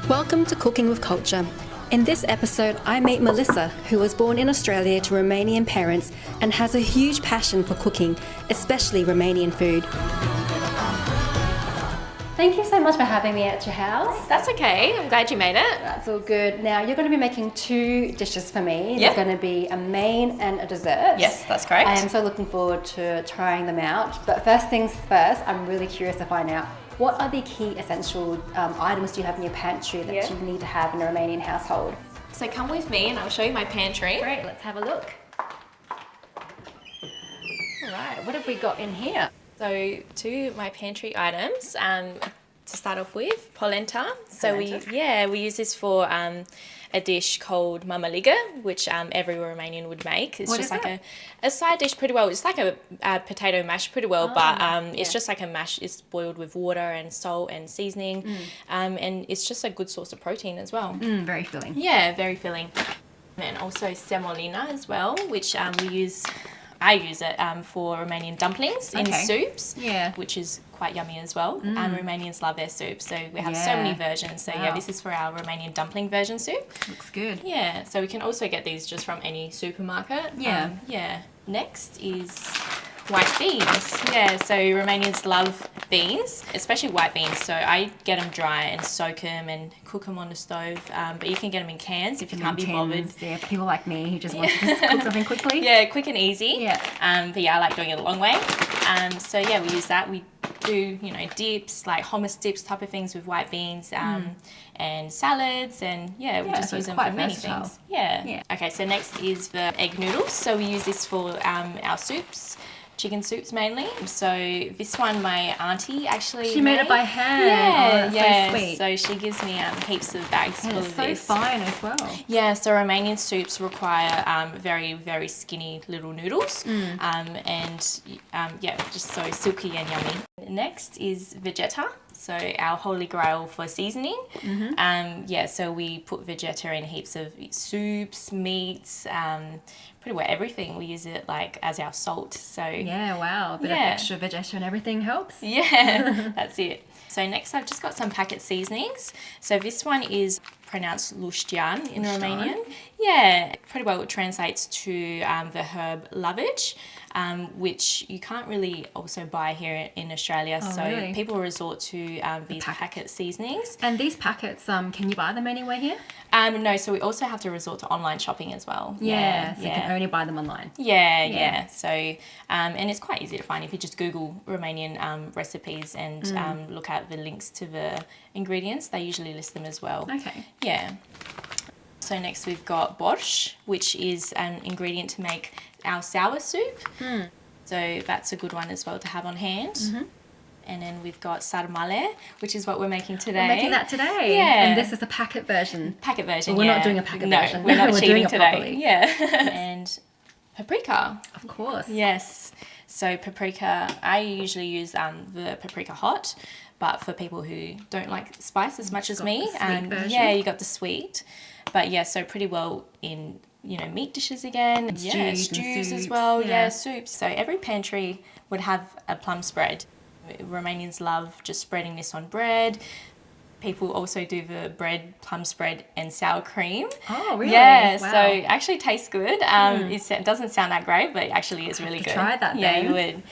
Welcome to Cooking with Culture. In this episode, I meet Melissa, who was born in Australia to Romanian parents and has a huge passion for cooking, especially Romanian food. Thank you so much for having me at your house. That's okay. I'm glad you made it. That's all good. Now, you're going to be making two dishes for me. Yep. There's going to be a main and a dessert. Yes, that's correct. I am so looking forward to trying them out. But first things first, I'm really curious to find out, what are the key essential items do you have in your pantry that you need to have in a Romanian household? So come with me and I'll show you my pantry. Great, let's have a look. All right, what have we got in here? So to my pantry items, to start off with, polenta. So we use this for a dish called mamaliga, which every Romanian would make. It's just like a side dish pretty well. It's like a potato mash pretty well, it's just like a mash. It's boiled with water and salt and seasoning, and it's just a good source of protein as well. Very filling. Yeah, very filling. And also semolina as well, which I use it for Romanian dumplings in soups, which is quite yummy as well. Romanians love their soup, so we have so many versions. So this is for our Romanian dumpling version soup. Looks good. Yeah, so we can also get these just from any supermarket. Next is white beans. Yeah, so Romanians love beans, especially white beans. So I get them dry and soak them and cook them on the stove. But you can get them in cans if you can't be bothered. Yeah, for people like me who just want to just cook something quickly. Yeah, quick and easy. Yeah. But I like doing it a long way. So we use that. We do, dips, like hummus dips type of things with white beans, and salads, and we just use them for many things. Yeah. Okay, so next is the egg noodles. So we use this for our soups. Chicken soups mainly. So this one my auntie actually made it by hand. So sweet. So she gives me heaps of bags full of this. So fine as well. Yeah, so Romanian soups require very, very skinny little noodles, just so silky and yummy. Next is vegeta, so our holy grail for seasoning. So we put vegeta in heaps of soups, meats, pretty well everything. We use it like as our salt. So a bit of extra vegeta and everything helps. Yeah, that's it. So next I've just got some packet seasonings. So this one is pronounced luștean in Romanian. Yeah, pretty well it translates to the herb lovage, which you can't really also buy here in Australia. So people resort to these packet seasonings. And these packets, can you buy them anywhere here? No, so we also have to resort to online shopping as well. So you can only buy them online. Yeah. So, and it's quite easy to find if you just Google Romanian recipes and look at the links to the ingredients. They usually list them as well. Okay. Yeah. So next we've got borș, which is an ingredient to make our sour soup. So that's a good one as well to have on hand. And then we've got sarmale, which is what we're making today. We're making that today. Yeah. And this is the packet version. Well, we're not doing a packet version. No, we're not cheating today. Properly. Yeah. And paprika. Of course. Yes. So paprika, I usually use the paprika hot, but for people who don't like spice as much as me, you got the sweet. But so pretty well in meat dishes again, stews as well, soups. So every pantry would have a plum spread. Romanians love just spreading this on bread. People also do the bread, plum spread and sour cream. Oh, really? Yeah, wow. So it actually tastes good. It doesn't sound that great, but it actually is really good. Try that then. Yeah, you would.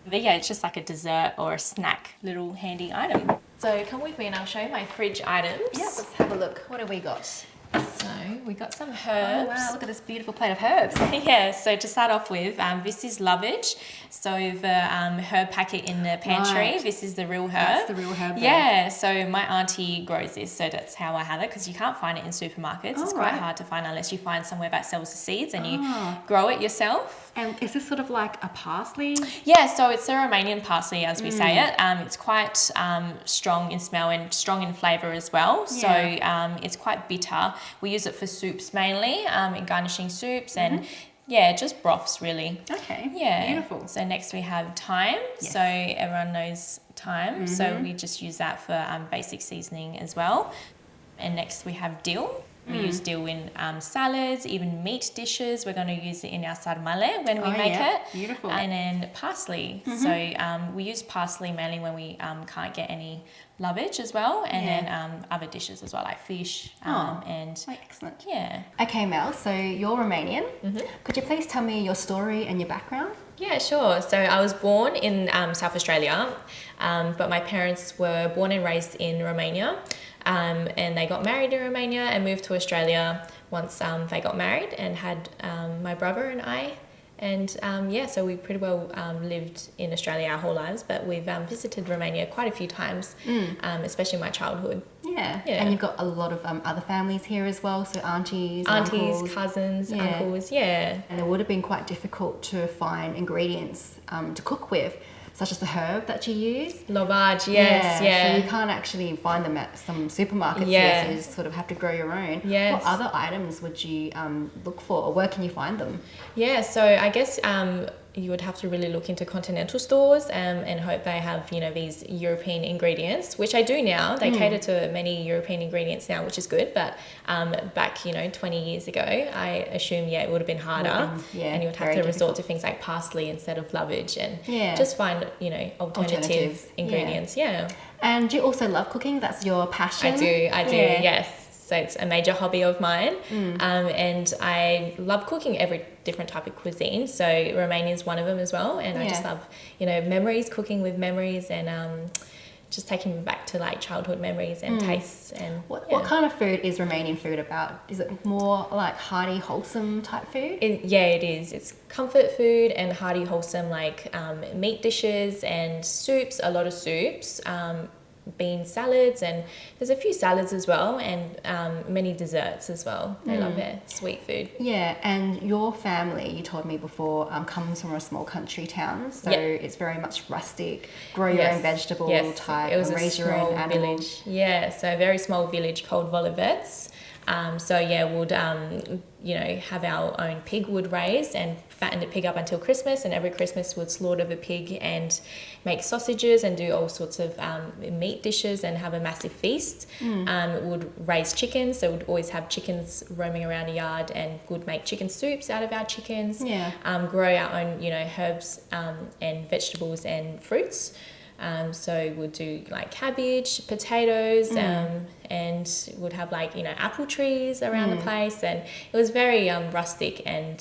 But it's just like a dessert or a snack, little handy item. So come with me and I'll show you my fridge items. Yeah, let's have a look. What have we got? So we got some herbs. Oh wow, look at this beautiful plate of herbs. Yeah, so to start off with, this is lovage. So the herb packet in the pantry, this is the real herb. That's the real herb there. Yeah, so my auntie grows this, so that's how I have it, because you can't find it in supermarkets. It's quite hard to find unless you find somewhere that sells the seeds and you grow it yourself. And is this sort of like a parsley? Yeah, so it's a Romanian parsley as we say it. It's quite strong in smell and strong in flavour as well. So it's quite bitter. We use it for soups mainly, in garnishing soups and just broths really. Okay, beautiful. So next we have thyme. Yes. So everyone knows thyme. So we just use that for basic seasoning as well. And next we have dill. We use dill in salads, even meat dishes. We're going to use it in our sarmale when we make it. Beautiful. And then parsley. So we use parsley mainly when we can't get any lovage as well, and then other dishes as well, like fish and excellent. Yeah. Okay, Mel, so you're Romanian. Could you please tell me your story and your background? Yeah, sure. So I was born in South Australia, but my parents were born and raised in Romania, and they got married in Romania and moved to Australia once they got married and had my brother and I. And so we pretty well lived in Australia our whole lives, but we've visited Romania quite a few times, especially in my childhood. Yeah, and you've got a lot of other families here as well, so aunties, uncles. Cousins, uncles, And it would have been quite difficult to find ingredients to cook with, such as the herb that you use. Lovage, yes. So you can't actually find them at some supermarkets here, so you just sort of have to grow your own. Yes. What other items would you look for, or where can you find them? Yeah, so I guess you would have to really look into continental stores and hope they have, these European ingredients, which I do now. They cater to many European ingredients now, which is good. But back, 20 years ago, I assume, it would have been harder. And you would have to resort to things like parsley instead of lovage and just find, alternative ingredients. Yeah. And do you also love cooking? That's your passion? I do, yes. So it's a major hobby of mine. And I love cooking every different type of cuisine. So Romanian is one of them as well. And I just love, memories, cooking with memories, and just taking me back to like childhood memories and tastes. And what kind of food is Romanian food about? Is it more like hearty, wholesome type food? It is. It's comfort food and hearty, wholesome, like meat dishes and soups, a lot of soups. Bean salads, and there's a few salads as well, and many desserts as well. They love their sweet food. Yeah, and your family, you told me before, comes from a small country town, so it's very much rustic, grow your own vegetable type, it was raise your own animals. Village. Yeah, so a very small village called Volovets. Would have our own pig would raise and fatten the pig up until Christmas, and every Christmas would slaughter the pig and make sausages and do all sorts of meat dishes and have a massive feast. Would raise chickens, so would always have chickens roaming around the yard, and would make chicken soups out of our chickens. Grow our own herbs and vegetables and fruits. So we'll do like cabbage, potatoes, and would have like, apple trees around the place. And it was very rustic and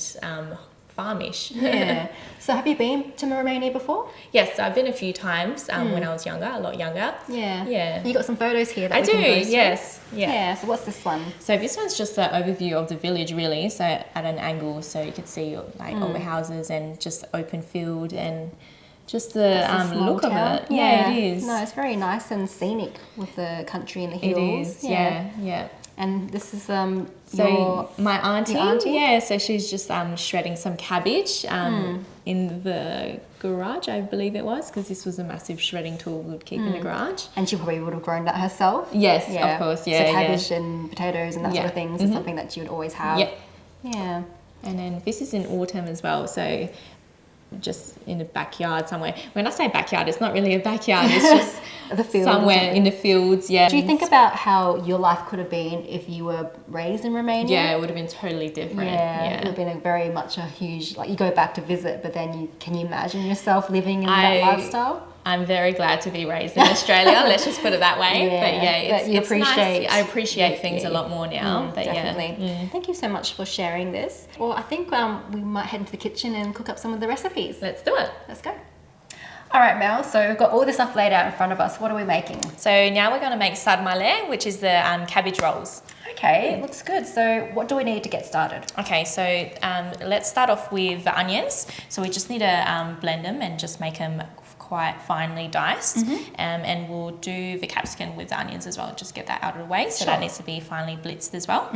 farmish. Yeah. So have you been to Romania before? Yes, I've been a few times when I was younger, a lot younger. Yeah. You got some photos here that I do, yes. Yeah, so what's this one? So this one's just an overview of the village really, so at an angle, so you can see like all the houses and just open field and just the look of it. Yeah, it is. No, it's very nice and scenic with the country and the hills. It is, yeah. And this is my auntie. Your auntie? Yeah, so she's just shredding some cabbage in the garage, I believe it was, because this was a massive shredding tool we would keep in the garage. And she probably would have grown that herself? Yes, of course, yeah. So cabbage and potatoes and that sort of things is something that she would always have. Yep. Yeah. And then this is in autumn as well, so just in the backyard somewhere. When I say backyard, it's not really a backyard, it's just the field somewhere in the fields. Yeah. Do you think about how your life could have been if you were raised in Romania? Yeah, it would have been totally different. Yeah. It would have been very much a huge, like, you go back to visit, but then can you imagine yourself living in that lifestyle? I'm very glad to be raised in Australia. Let's just put it that way. It's nice. I appreciate things a lot more now. Definitely. Thank you so much for sharing this. Well, I think we might head into the kitchen and cook up some of the recipes. Let's do it. Let's go. All right, Mel, so we've got all this stuff laid out in front of us. What are we making? So now we're going to make sarmale, which is the cabbage rolls. Okay, it looks good. So what do we need to get started? Okay, so let's start off with the onions. So we just need to blend them and just make them quite finely diced, and we'll do the capsicum with the onions as well, just get that out of the way. So that needs to be finely blitzed as well.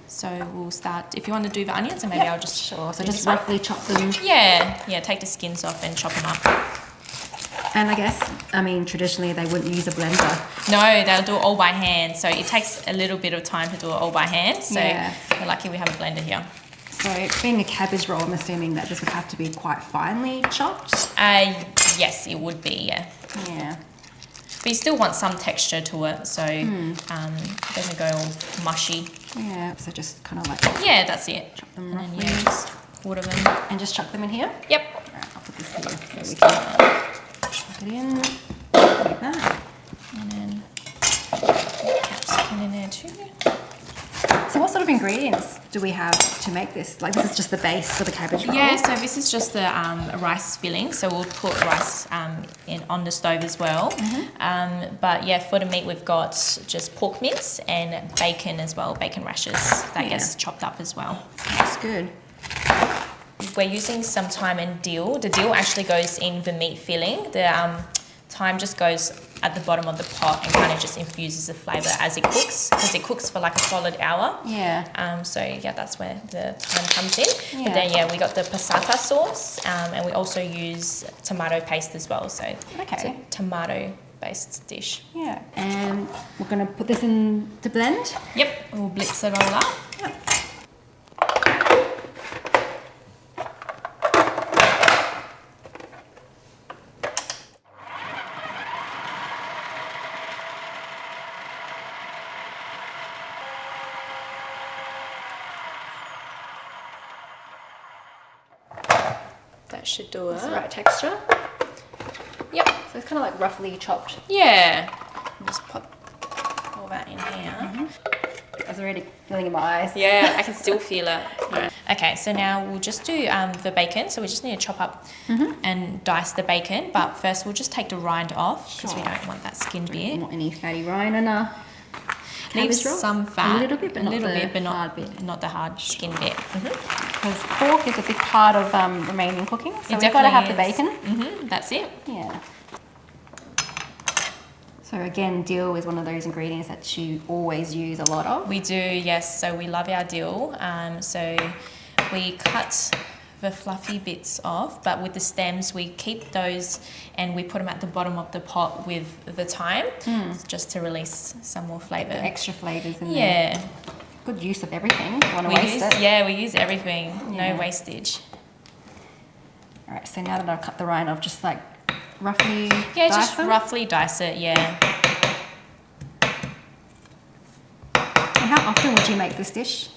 So we'll start, if you want to do the onions, and maybe I'll just so just roughly chop them. Take the skins off and chop them up. And I guess, traditionally they wouldn't use a blender. No, they'll do it all by hand, so it takes a little bit of time to do it all by hand, so we're lucky we have a blender here. So being a cabbage roll, I'm assuming that this would have to be quite finely chopped? Yes, it would be, yeah. Yeah. But you still want some texture to it, so it doesn't go all mushy. Yeah, so just kind of like... Yeah, that's it. Chop them and roughly. then, yeah, just quarter them. And just chuck them in here? Yep. Alright, I'll put this here so we can chuck it in like that. And then capsicum in there too. So what sort of ingredients do we have to make this? Like this is just the base for the cabbage roll? Yeah, so this is just the rice filling. So we'll put rice in on the stove as well. But yeah, for the meat we've got just pork mince and bacon as well, bacon rashers that gets chopped up as well. That's good. We're using some thyme and dill. The dill actually goes in the meat filling. The thyme just goes at the bottom of the pot and kind of just infuses the flavour as it cooks, because it cooks for like a solid hour. Yeah. So yeah, that's where the thyme comes in. Yeah. But then yeah, we got the passata sauce, and we also use tomato paste as well. So it's a tomato-based dish. Yeah. And we're going to put this in to blend? Yep, we'll blitz it all up. Yep. That should do it. That's the right texture. Yep. So it's kind of like roughly chopped. Yeah. Just put all that in here. I was already feeling in my eyes. Yeah, I can still feel it. Right. Okay, so now we'll just do the bacon. So we just need to chop up and dice the bacon. But first we'll just take the rind off because we don't want that skin bit. Don't want any fatty rind on a Leave cabbage roll. some fat. A little bit, but not the hard skin bit. Because pork is a big part of Romanian cooking. So we've got to have the bacon. That's it. Yeah. So again, dill is one of those ingredients that you always use a lot of. We do, yes. So we love our dill. So we cut the fluffy bits off, but with the stems we keep those and we put them at the bottom of the pot with the thyme, just to release some more flavour. The extra flavours in there. Yeah. Good use of everything. Don't want to waste it. Yeah, we use everything. Yeah. No wastage. All right, so now that I've cut the rind off, just like roughly Yeah, dice just them? roughly dice it, yeah. And how often would you make this dish?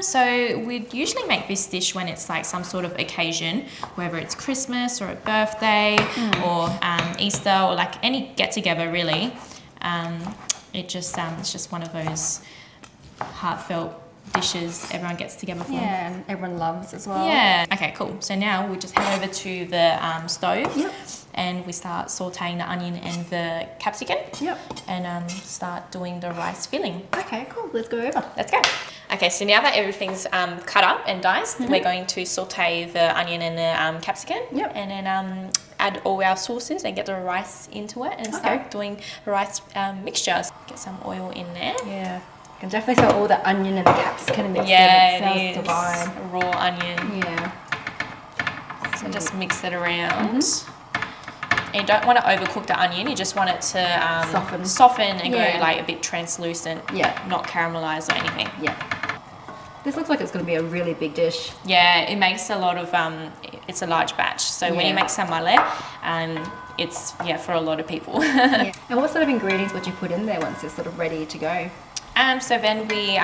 So we'd usually make this dish when it's like some sort of occasion, whether it's Christmas or a birthday or Easter or like any get-together really. It's just one of those heartfelt dishes everyone gets together for. Yeah, and everyone loves as well. Yeah. Okay, cool. So now we just head over to the stove. Yep. And we start sauteing the onion and the capsicum. Yep. And start doing the rice filling. Okay, cool. Let's go over. Let's go. Okay, so now that everything's cut up and diced, we're going to saute the onion and the capsicum. Yep. And then add all our sauces and get the rice into it and start doing the rice mixture. Get some oil in there. Yeah. You can definitely smell all the onion and the capsicum mixed in. Yeah, It smells divine. raw onion. Yeah. So just mix it around. And you don't want to overcook the onion, you just want it to soften and go like a bit translucent, not caramelise or anything. Yeah. This looks like it's going to be a really big dish. Yeah, it makes a lot of, it's a large batch. So when you make sarmale, it's, for a lot of people. Yeah. And what sort of ingredients would you put in there once it's sort of ready to go? So then we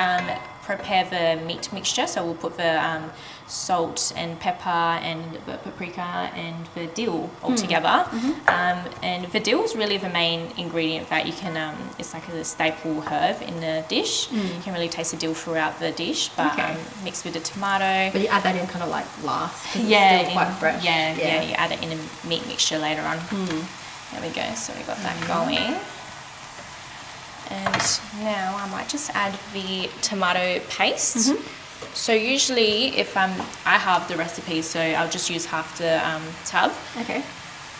prepare the meat mixture. So we'll put the salt and pepper and the paprika and the dill all together. And the dill is really the main ingredient that you can, it's like a staple herb in the dish. You can really taste the dill throughout the dish, but mixed with the tomato. But you add that in kind of like last, because it's still quite fresh. Yeah, you add it in a meat mixture later on. There we go, so we got that going. And now I might just add the tomato paste. So usually if I have the recipe, so I'll just use half the tub. Okay.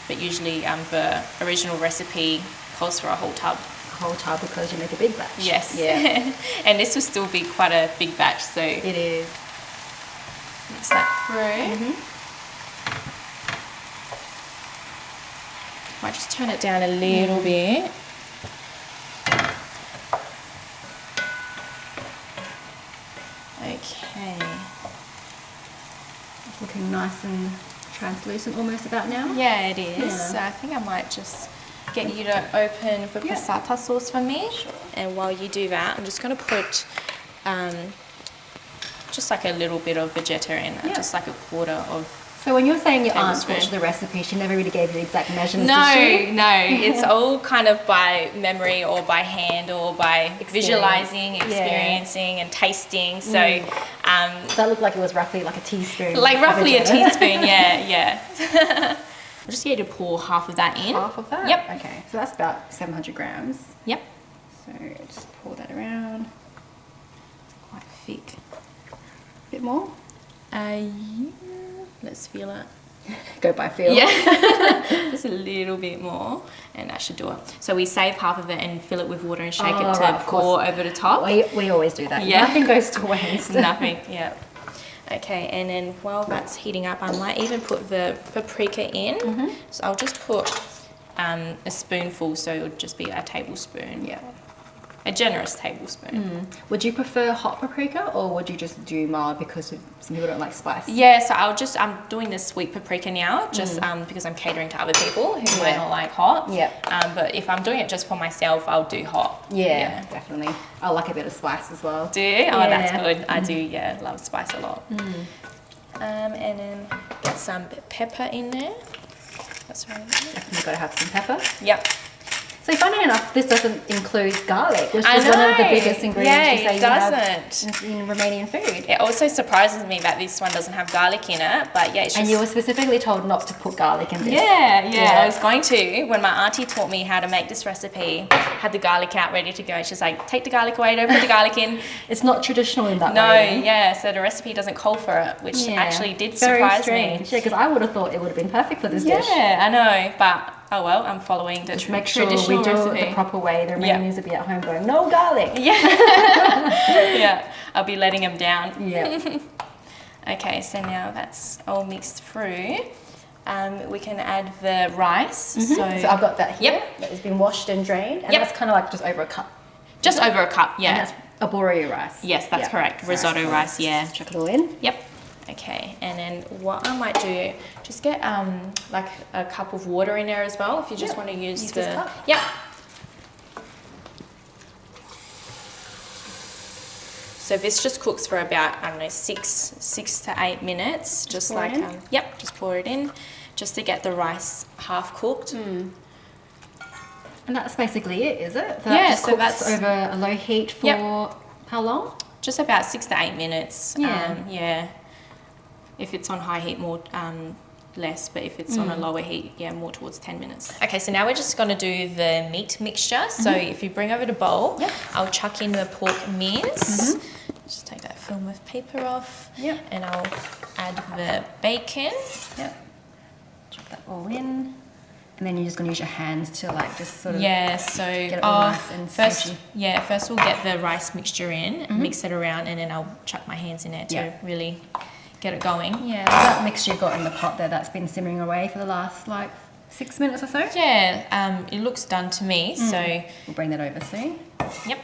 But usually the original recipe calls for a whole tub. A whole tub because you make a big batch. Yes. Yeah. And this will still be quite a big batch, so it is. Mix that through. Might just turn it down a little bit. Okay. It's looking nice and translucent almost about now. Yeah, it is. Yeah. So I think I might just get you to open the passata sauce for me. And while you do that, I'm just going to put just like a little bit of vegeta in, just like a quarter of. So when you're saying your aunt taught you the recipe, she never really gave you exact measurements, No, did she? no. It's all kind of by memory or by hand or by visualizing, experiencing and tasting. So that looked like it was roughly like a teaspoon. Like roughly a teaspoon, yeah. I'm just going to pour half of that in. Half of that? Yep. Okay, so that's about 700 grams. Yep. So just pour that around. Quite thick. A bit more? Yeah. Let's feel it. Go by feel. Yeah. Just a little bit more and that should do it. So we save half of it and fill it with water and shake it to pour over the top. We always do that. Yeah. Nothing goes to waste. Nothing, yeah. Okay, and then while that's heating up, I might even put the paprika in. So I'll just put a spoonful, so it would just be a tablespoon. Yeah. A generous tablespoon. Would you prefer hot paprika or would you just do mild because some people don't like spice? Yeah, so I'm doing the sweet paprika now, just because I'm catering to other people who might not like hot. Yeah. But if I'm doing it just for myself, I'll do hot. Yeah, definitely. I like a bit of spice as well. Do you? Oh, that's good. I do, yeah, love spice a lot. And then get some pepper in there. That's right. Definitely got to have some pepper. Yep. So funny enough, this doesn't include garlic, which is one of the biggest ingredients you say you have in Romanian food. It also surprises me that this one doesn't have garlic in it, but yeah, it's just... And you were specifically told not to put garlic in this. Yeah, I was going to. When my auntie taught me how to make this recipe, had the garlic out ready to go. She's like, take the garlic away, don't put the garlic in. It's not traditional in that way. No, yeah, so the recipe doesn't call for it, which actually did surprise me. Yeah, because I would have thought it would have been perfect for this dish. Yeah, I know, but... Oh well, I'm following the Just make sure traditional we do recipe. it the proper way. The Romanians will be at home going, no garlic. Yeah. Yeah, I'll be letting them down. Yeah. Okay, so now that's all mixed through. We can add the rice. So I've got that here. Yep. That has been washed and drained. And that's kind of like just over a cup. Just over a cup, yeah. And that's arborio rice. Yes, that's correct. Risotto rice, yeah. Chuck it all in. Yep. Okay, and then what I might do, just get like a cup of water in there as well, if you just want to use this cup. Yep. So this just cooks for about, I don't know, 6 to 8 minutes. Just like, just pour it in, just to get the rice half cooked. And that's basically it, is it? So that's over a low heat for how long? Just about 6 to 8 minutes. Yeah. If it's on high heat, more less, but if it's on a lower heat, more towards 10 minutes. Okay, so now we're just going to do the meat mixture. So if you bring over the bowl, I'll chuck in the pork mince. Just take that film of paper off. And I'll add the bacon. Chuck that all in. And then you're just going to use your hands to like just sort of so get it all nice and first we'll get the rice mixture in, mix it around, and then I'll chuck my hands in there to really get it going. Yeah, that mixture you've got in the pot there, that's been simmering away for the last like 6 minutes or so? Yeah, it looks done to me, so... We'll bring that over soon. Yep.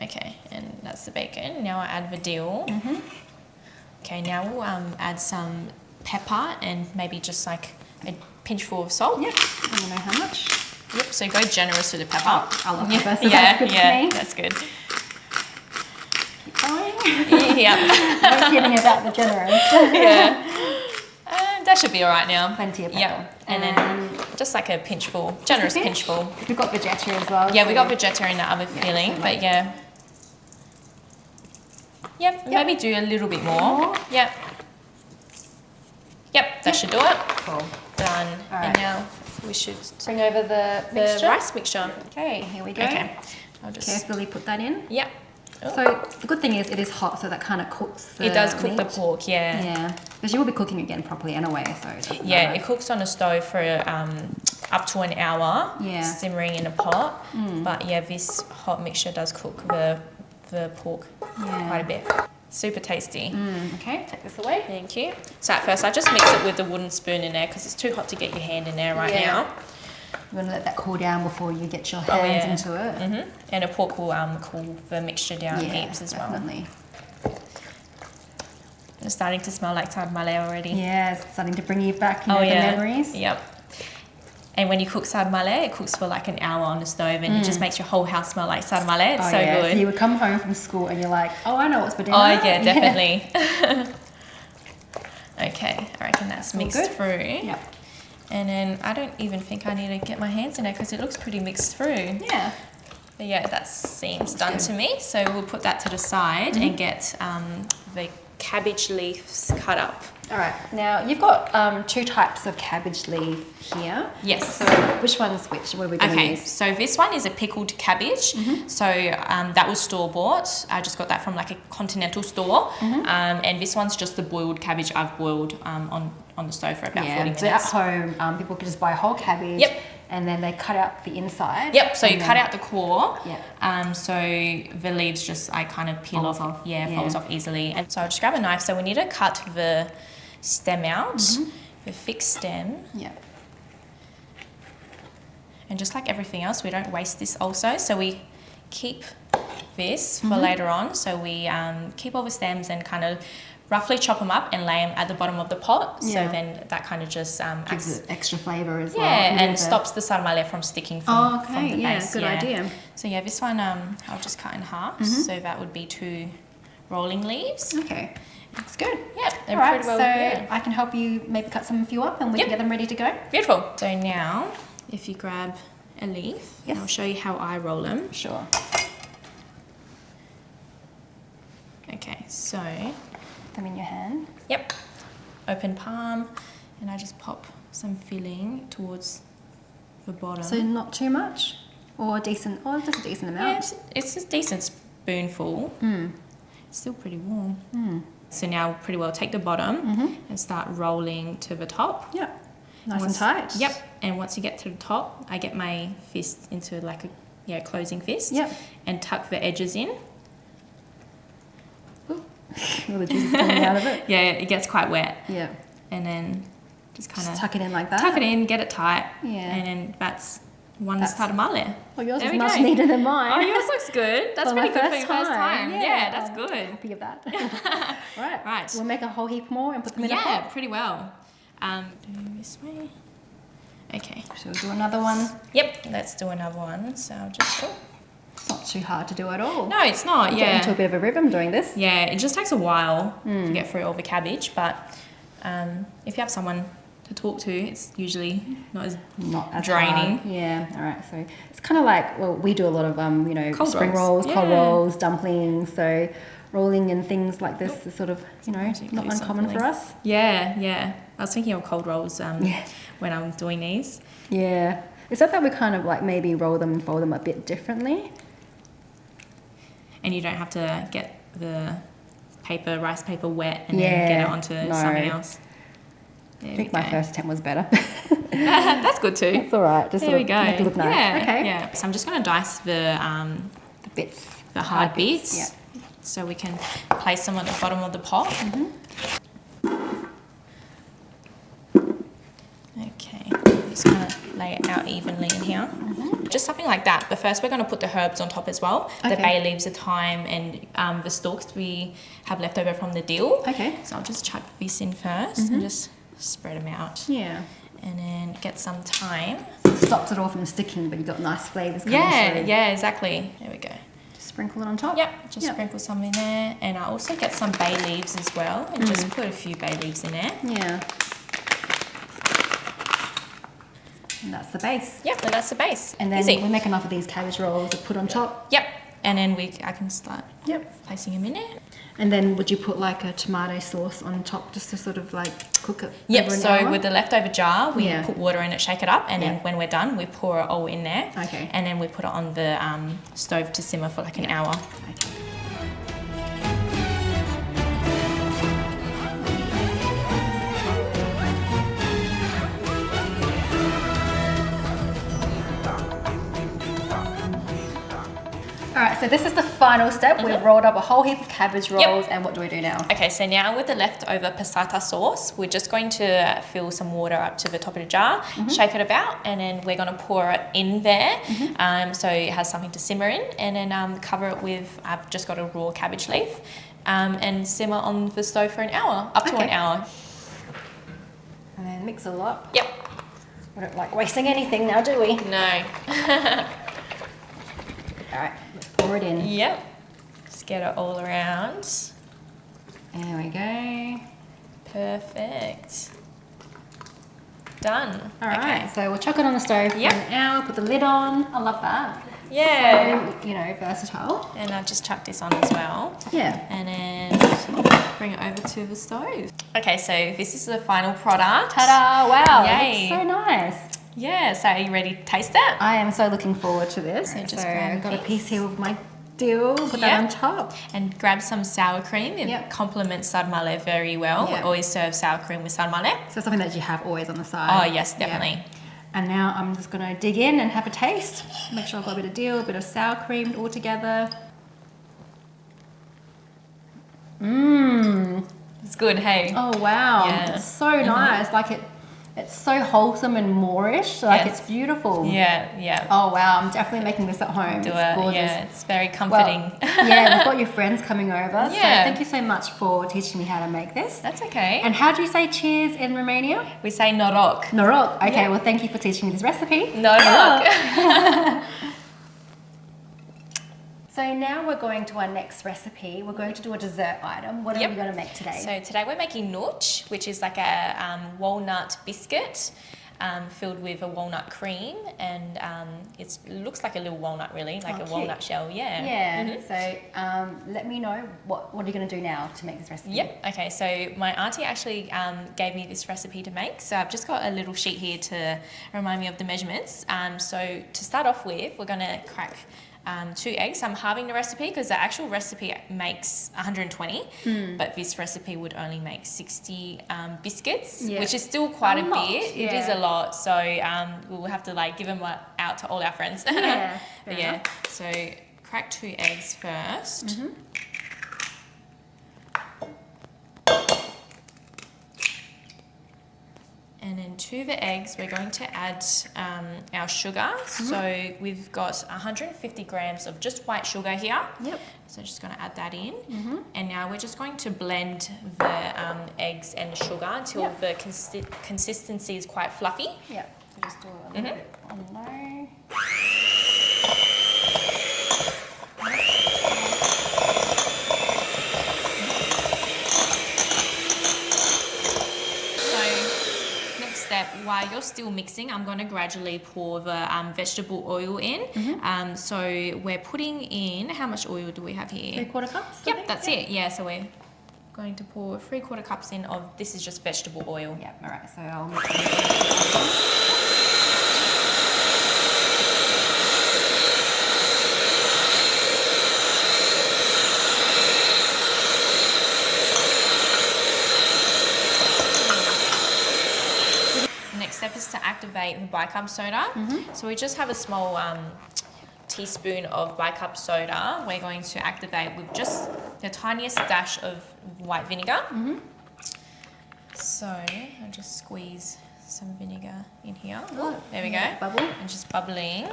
Okay, and that's the bacon. Now I add the dill. Okay, now we'll add some pepper and maybe just like a pinchful of salt. Yep, I don't know how much. Yep, so go generous with the pepper. Oh, I love pepper, so that's good for me. That's good. No kidding about the generous. That should be all right now. Plenty of pepper. Yeah, and then just like a pinchful, generous pinchful. We've got vegeta as well. Yeah, we got vegeta in the other filling, but maybe do a little bit more. Yep, that should do it. Cool. Done. All right. And now we should bring over the rice mixture. Okay, here we go. Okay, I'll just carefully put that in. Yep. So the good thing is it is hot, so that kind of cooks the It does cook meat. the pork, Yeah, because you will be cooking again properly anyway, so it doesn't matter. it cooks on the stove for up to an hour, simmering in a pot. But this hot mixture does cook the pork quite a bit. Super tasty. Okay, take this away. Thank you. So at first I just mix it with the wooden spoon in there because it's too hot to get your hand in there right now. You want to let that cool down before you get your hands into it. And the pork will cool the mixture down heaps as well. Definitely. It's starting to smell like sarmale already. Yeah, it's starting to bring you back the memories. Yep. And when you cook sarmale, it cooks for like an hour on the stove, and it just makes your whole house smell like sarmale. It's so good. So you would come home from school and you're like, oh, I know what's for dinner. Oh yeah, definitely. Okay, I reckon that's mixed through. Yep. And then I don't even think I need to get my hands in it because it looks pretty mixed through. Yeah. But yeah, that seems done to me. So we'll put that to the side and get the cabbage leaves cut up. All right. Now you've got 2 types of cabbage leaf here. Yes. So which one's which? What are we going to use? So this one is a pickled cabbage. So that was store bought. I just got that from like a continental store. And this one's just the boiled cabbage I've boiled on the stove for about 40 minutes. So at home, people can just buy a whole cabbage. Yep. And then they cut out the inside. Yep, so you cut out the core. Yep. So the leaves just, I kind of peel off. Yeah, falls off easily. And so I'll just grab a knife. So we need to cut the stem out, the thick stem. Yeah. And just like everything else, we don't waste this also. So we keep this for later on. So we keep all the stems and kind of roughly chop them up and lay them at the bottom of the pot. So then that kind of just gives it extra flavour as well. Yeah, and stops the sarmale from sticking from the base. Yeah, good idea. So yeah, this one I'll just cut in half. So that would be 2 rolling leaves. Okay. That's good. Yeah, they're All right, pretty well. So I can help you maybe cut some few up and we can get them ready to go. Beautiful. So now, if you grab a leaf, I'll show you how I roll them. Sure. Okay, so Them in your hand. Yep. Open palm, and I just pop some filling towards the bottom. So not too much, or decent, or just a decent amount. Yeah, it's a decent spoonful. It's still pretty warm. So now pretty well take the bottom and start rolling to the top. Yep. Nice and tight. Yep. And once you get to the top, I get my fist into like a closing fist. Yep. And tuck the edges in. All the juice is coming out of it. Yeah, it gets quite wet. Yeah. And then just kind of tuck it in like that. Tuck it in, get it tight. Yeah. And then that's sarmale. Well, yours is much neater than mine. Oh, yours looks good. That's really good for your first time. Yeah, that's good. Happy of that. Right. We'll make a whole heap more and put them in a pot. Yeah, pretty well. Do this way. Okay. Shall we do another one? Yep, let's do another one. So I'll just... It's not too hard to do at all. No, it's not. You get into a bit of a rhythm doing this. Yeah, it just takes a while to get through all the cabbage, but if you have someone to talk to, it's usually not as draining. Hard. Yeah, all right. So it's kind of like, well, we do a lot of, cold spring rolls, cold rolls, dumplings. So rolling and things like this is sort of, not uncommon for us. Yeah. I was thinking of cold rolls when I'm doing these. Yeah. Is that we kind of like maybe roll them and fold them a bit differently? And you don't have to get the rice paper wet and then get it onto something else. I think my first attempt was better. That's good too. It's all right. Just there we go. Make it look nice. Yeah. Okay. Yeah. So I'm just going to dice the bits, the hard bits. Yeah. So we can place them at the bottom of the pot. Okay. Just kind of lay it out evenly in here. Just something like that. But first we're going to put the herbs on top as well. Okay. The bay leaves, the thyme, and the stalks we have left over from the dill. Okay. So I'll just chuck this in first and just spread them out. Yeah. And then get some thyme. Stops it all from sticking, but you've got nice flavours coming through. Yeah, exactly. There we go. Just sprinkle it on top. Yep, just sprinkle some in there. And I also get some bay leaves as well. And just put a few bay leaves in there. Yeah. And that's the base. Yep, and that's the base. And then we make enough of these cabbage rolls to put on top. Yep. And then I can start placing them in there. And then would you put like a tomato sauce on top just to sort of like cook it? Yep, so with the leftover jar, we put water in it, shake it up, and then when we're done, we pour it all in there. Okay. And then we put it on the stove to simmer for like an hour. Okay. All right, so this is the final step. We've rolled up a whole heap of cabbage rolls, and what do we do now? Okay, so now with the leftover passata sauce, we're just going to fill some water up to the top of the jar, shake it about, and then we're going to pour it in there so it has something to simmer in, and then cover it with, I've just got a raw cabbage leaf, and simmer on the stove for an hour, up to an hour. And then mix it all up. Yep. We don't like wasting anything now, do we? No. All right, let's pour it in. Yep. Just get it all around. There we go. Perfect. Done. All right, so we'll chuck it on the stove for an hour, put the lid on. I love that. Yeah. So, you know, versatile. And I've just chucked this on as well. Yeah. And then bring it over to the stove. Okay, so this is the final product. Ta-da! Wow, Yay. it's so nice. Yeah, so are you ready to taste it? I am so looking forward to this. So just I've got a piece here with my dill, put that on top. And grab some sour cream. It complements sarmale very well. We always serve sour cream with sarmale. So something that you have always on the side. Oh, yes, definitely. Yep. And now I'm just going to dig in and have a taste. Make sure I've got a bit of dill, a bit of sour cream all together. Mmm. It's good, hey? Oh, wow. Yeah. It's so nice. Like it's so wholesome and moorish. Like it's beautiful. Yeah, yeah. Oh, wow. I'm definitely making this at home. Do it's it. gorgeous. Yeah, it's very comforting. Well, yeah, we've got your friends coming over. Yeah. So thank you so much for teaching me how to make this. That's okay. And how do you say cheers in Romania? We say norok. Norok. Okay, well, thank you for teaching me this recipe. Norok. So now we're going to our next recipe. We're going to do a dessert item. What are we going to make today? So today we're making Norch, which is like a walnut biscuit filled with a walnut cream, and it looks like a little walnut, really, like a walnut shell. Yeah. Yeah. So let me know what are you going to do now to make this recipe? Yep. Okay. So my auntie actually gave me this recipe to make. So I've just got a little sheet here to remind me of the measurements. So to start off with, we're going to crack 2 eggs. I'm halving the recipe because the actual recipe makes 120, but this recipe would only make 60 biscuits, which is still quite a bit. It is a lot, so we'll have to like give them out to all our friends. Yeah, but yeah. So crack 2 eggs first. And then to the eggs, we're going to add our sugar. So we've got 150 grams of just white sugar here. Yep. So just going to add that in. And now we're just going to blend the eggs and the sugar until the consistency is quite fluffy. Yep. So just do a little bit on low. While you're still mixing, I'm going to gradually pour the vegetable oil in. So we're putting in, how much oil do we have here? 3/4 cups? Yep, that's it. Yeah, so we're going to pour 3/4 cups in of, this is just vegetable oil. Yep, all right, so I'll mix it. Step is to activate the bicarb soda. So we just have a small teaspoon of bicarb soda. We're going to activate with just the tiniest dash of white vinegar. So I'll just squeeze some vinegar in here. There we go. Bubble. And just bubbling.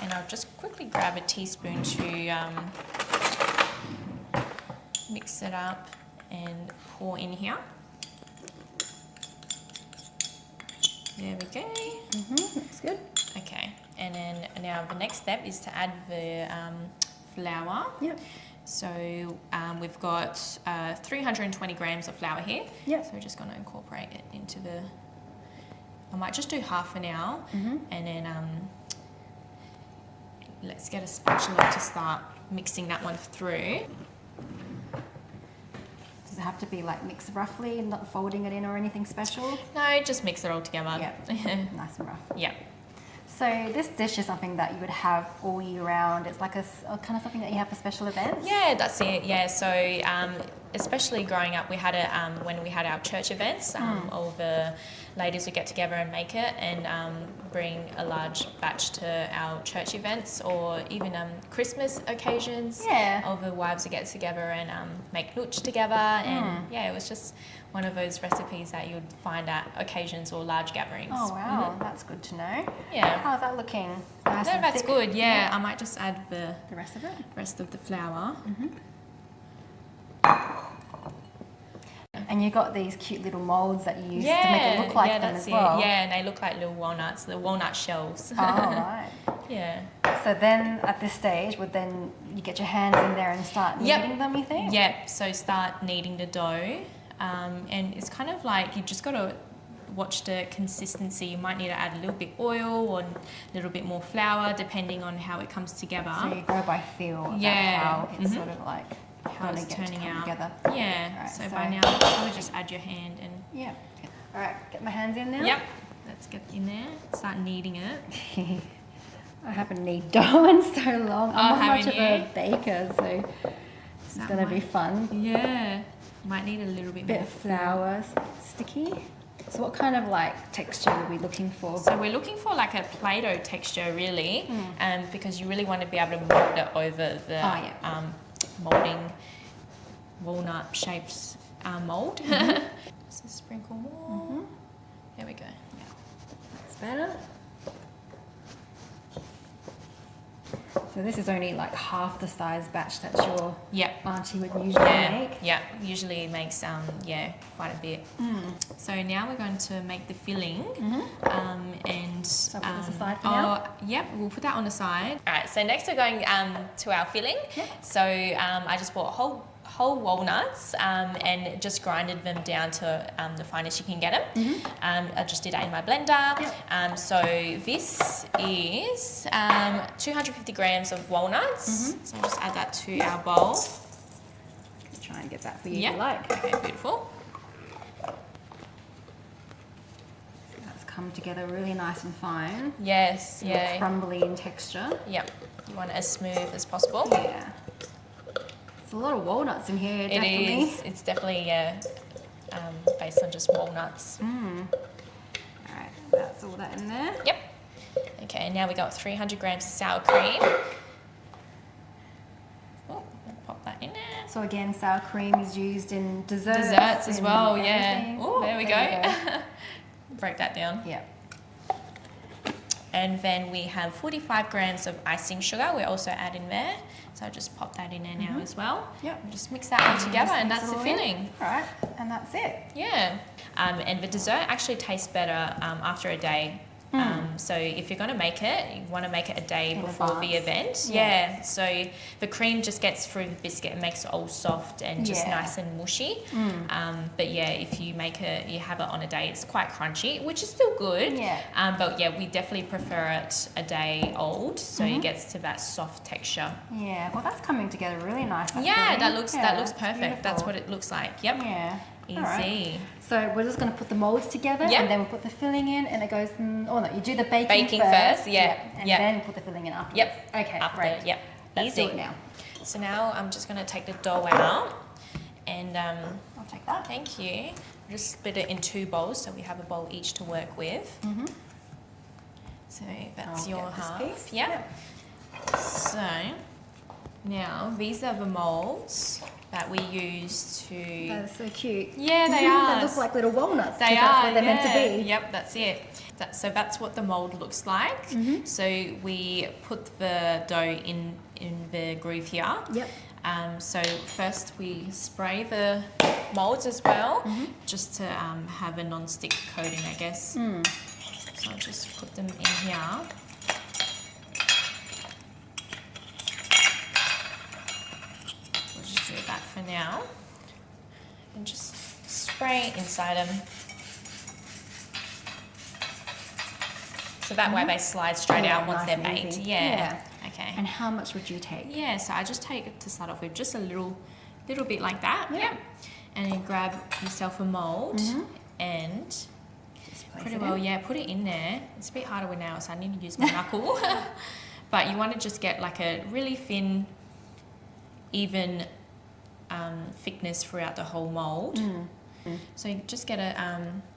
And I'll just quickly grab a teaspoon to mix it up and pour in here. There we go. Looks good. Okay, and then now the next step is to add the flour. Yep. So we've got 320 grams of flour here. Yep. So we're just going to incorporate it into the, I might just do half for now, and then let's get a spatula to start mixing that one through. Does it have to be like mixed roughly and not folding it in or anything special? No, just mix it all together. Yeah, nice and rough. Yeah. So this dish is something that you would have all year round. It's like a kind of something that you have for special events? Yeah, that's it. Yeah, so especially growing up, we had it when we had our church events. All the ladies would get together and make it and bring a large batch to our church events, or even Christmas occasions. Yeah. All the wives would get together and make Nuci together. And yeah, it was just one of those recipes that you'd find at occasions or large gatherings. Oh, wow. That's good to know. Yeah. How's that looking? Nice no, that's thick. good. Yeah, I might just add the rest of it? Rest of the flour. And And you got these cute little molds that you use to make it look like them as well. Yeah, and they look like little walnuts, the walnut shells. Oh, right. Yeah. So then at this stage, you get your hands in there and start kneading them, you think? Yep, so start kneading the dough. And it's kind of like you just got to watch the consistency. You might need to add a little bit oil or a little bit more flour depending on how it comes together. So you go by feel about how it's sort of like how it's turning out. Together. Yeah, right, so by now you would just add your hand and... Yeah. All right, get my hands in now? Yep, let's get in there, start kneading it. I haven't kneaded dough in so long. I'm not much of a baker, so it's going to be fun. Yeah, might need a little bit more of flour, sticky. So what kind of like texture are we looking for? So we're looking for like a Play-Doh texture really, because you really want to be able to mold it over the moulding walnut shapes mold. So sprinkle more. There we go. Yeah. That's better. So this is only like half the size batch that your auntie would usually make. Yeah, usually makes quite a bit. So now we're going to make the filling. And so put this aside for now. Yep, we'll put that on the side. All right, so next we're going to our filling. So I just bought whole walnuts and just grinded them down to the finest you can get them. I just did that in my blender. So this is 250 grams of walnuts. So I'll just add that to our bowl. I'll try and get that for you if you like. Okay, beautiful. That's come together really nice and fine. Yes, yeah. Crumbly in texture. Yep, you want it as smooth as possible. Yeah. There's a lot of walnuts in here, definitely. It is. It's definitely, based on just walnuts. All right, that's all that in there. Yep. Okay, now we got 300 grams of sour cream. Oh, pop that in there. So again, sour cream is used in desserts. Desserts as well, everything. Oh, there we go. Break that down. Yeah. And then we have 45 grams of icing sugar. We also add in there. So I'll just pop that in there now as well. Yep. And just mix that all together and that's the filling. All right, and that's it. Yeah. And the dessert actually tastes better after a day. So if you're going to make it, you want to make it a day before the event. Yeah. So the cream just gets through the biscuit and makes it all soft and just nice and mushy. But yeah, if you make it, you have it on a day, it's quite crunchy, which is still good. Yeah. But yeah, we definitely prefer it a day old, so it gets to that soft texture. Yeah. Well, that's coming together really nice. Yeah, that looks perfect. Beautiful. That's what it looks like. Yep. Yeah. Easy. Right. So we're just going to put the molds together and then we'll put the filling in and it goes, you do the baking first. And then put the filling in afterwards. Yep. Okay, great. Yep. Let's Easy. do it now. So now I'm just going to take the dough out and I'll take that. thank you. Just split it in 2 bowls so we have a bowl each to work with. So that's your half. Piece. Yep. So now these are the molds that we use to... They're so cute. Yeah, they are. They look like little walnuts. They are, that's what they're meant to be. Yep, that's it. So that's what the mold looks like. So we put the dough in the groove here. Yep. So first we spray the molds as well, just to have a non-stick coating, I guess. So I'll just put them in here. We'll just do that for now. And just spray inside them. So that way they slide straight out once they're baked. Yeah. Okay. And how much would you take? Yeah, so I just take it to start off with just a little bit like that. Yeah. And then grab yourself a mold and pretty well, put it in there. It's a bit harder with nails, so I need to use my knuckle. But you want to just get like a really thin, even thickness throughout the whole mold. So you just get it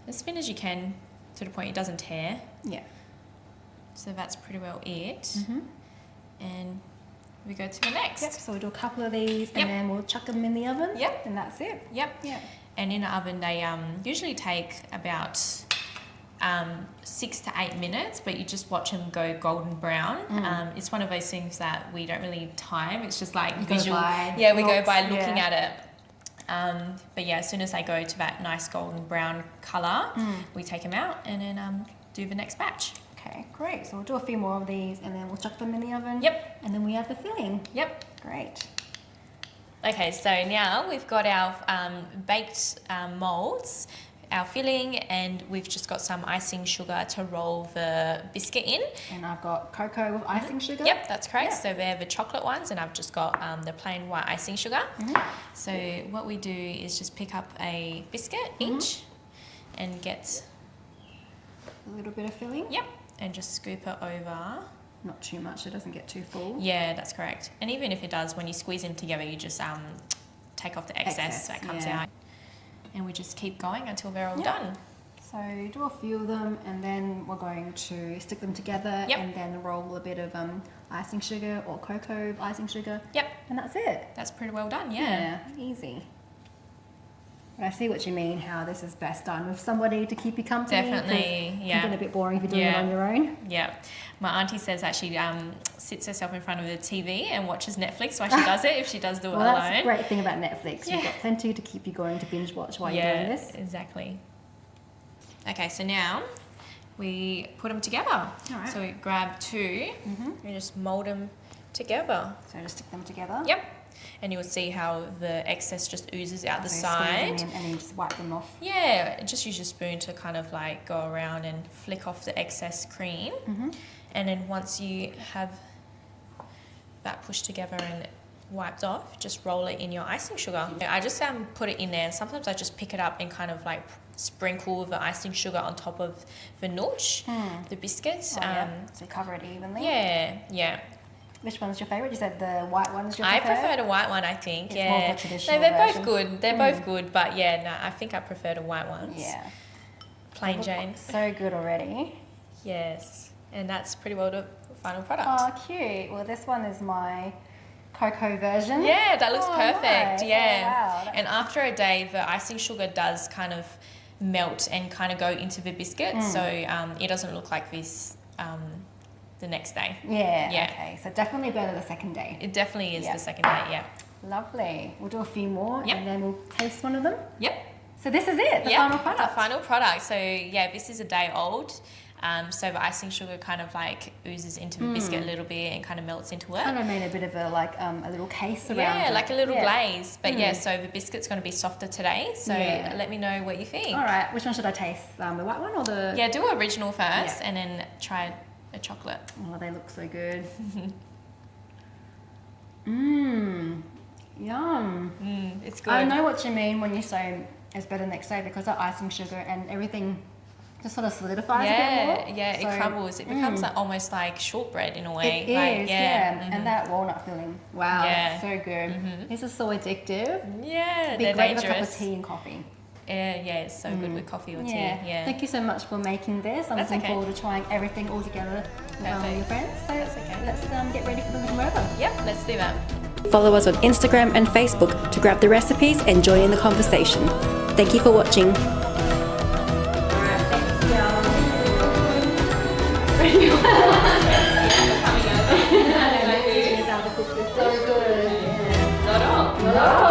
as thin as you can to the point it doesn't tear. Yeah. So that's pretty well it. And we go to the next. Yep, so we'll do a couple of these and then we'll chuck them in the oven. Yep. And that's it. Yep. And in the oven they usually take about 6 to 8 minutes, but you just watch them go golden brown. It's one of those things that we don't really time. It's just like visual. We go by looking at it. But yeah, as soon as they go to that nice golden brown colour, we take them out and then do the next batch. Okay, great. So we'll do a few more of these and then we'll chuck them in the oven. Yep. And then we have the filling. Yep. Great. Okay, so now we've got our baked moulds, our filling, and we've just got some icing sugar to roll the biscuit in. And I've got cocoa with icing sugar. Yep, that's correct. Yep. So they're the chocolate ones, and I've just got the plain white icing sugar. So what we do is just pick up a biscuit each and get a little bit of filling. Yep, and just scoop it over. Not too much, it doesn't get too full. Yeah, that's correct. And even if it does, when you squeeze them together, you just take off the excess that comes out. And we just keep going until they're all done. So do a few of them and then we're going to stick them together and then roll a bit of icing sugar or cocoa icing sugar. Yep. And that's it. That's pretty well done, Yeah, easy. But I see what you mean, how this is best done with somebody to keep you company. Definitely, yeah. It can get a bit boring if you're doing it on your own. Yeah. My auntie says that she sits herself in front of the TV and watches Netflix while she does it, if she does do it alone. Well, that's a great thing about Netflix. You've got plenty to keep you going to binge watch while you're doing this. Yeah, exactly. Okay, so now we put them together. All right. So we grab two and just mould them together. So just stick them together. Yep. And you'll see how the excess just oozes out the So side. and then you just wipe them off. Yeah, just use your spoon to kind of like go around and flick off the excess cream. And then once you have that pushed together and wiped off, just roll it in your icing sugar. I just put it in there, and sometimes I just pick it up and kind of like sprinkle the icing sugar on top of the Norch, the biscuits. So cover it evenly. Yeah. Which one's your favourite? You said the white one's your I preferred? prefer the white one, I think. It's more of a traditional they're version. both good. They're both good, but yeah, no, I think I prefer the white ones. Yeah. Plain Jane. So good already. Yes, and that's pretty well the final product. Oh, cute. Well, this one is my cocoa version. Yeah, that looks perfect. Nice. Yeah. Oh, wow. And after a day, the icing sugar does kind of melt and kind of go into the biscuit, so it doesn't look like this the next day. Yeah. Okay. So definitely better the second day. It definitely is the second day, yeah. Lovely. We'll do a few more Yep. and then we'll taste one of them. Yep. So this is it, the final product. The final product. So yeah, this is a day old. So the icing sugar kind of like oozes into the biscuit a little bit and kind of melts into it. Kind of made a bit of a little case around Yeah, it. like a little glaze. But yeah, so the biscuit's going to be softer today. So let me know what you think. All right, which one should I taste? The white one or the... Yeah, do original first and then try a chocolate. Oh, they look so good. Yum. It's good. I know what you mean when you say it's better next day because of icing sugar and everything just sort of solidifies a bit more. Yeah, it crumbles. It becomes like, almost like shortbread in a way. It is, and that walnut filling. Wow, that's so good. This is so addictive. Yeah, It'd be they're great dangerous. with a cup of tea and coffee. Yeah, it's so good with coffee or tea. Yeah. Thank you so much for making this. I'm looking forward to trying everything all together with your friends. So let's get ready for them to come over. Yep, let's do that. Follow us on Instagram and Facebook to grab the recipes and join in the conversation. Thank you for watching. So good. Not all.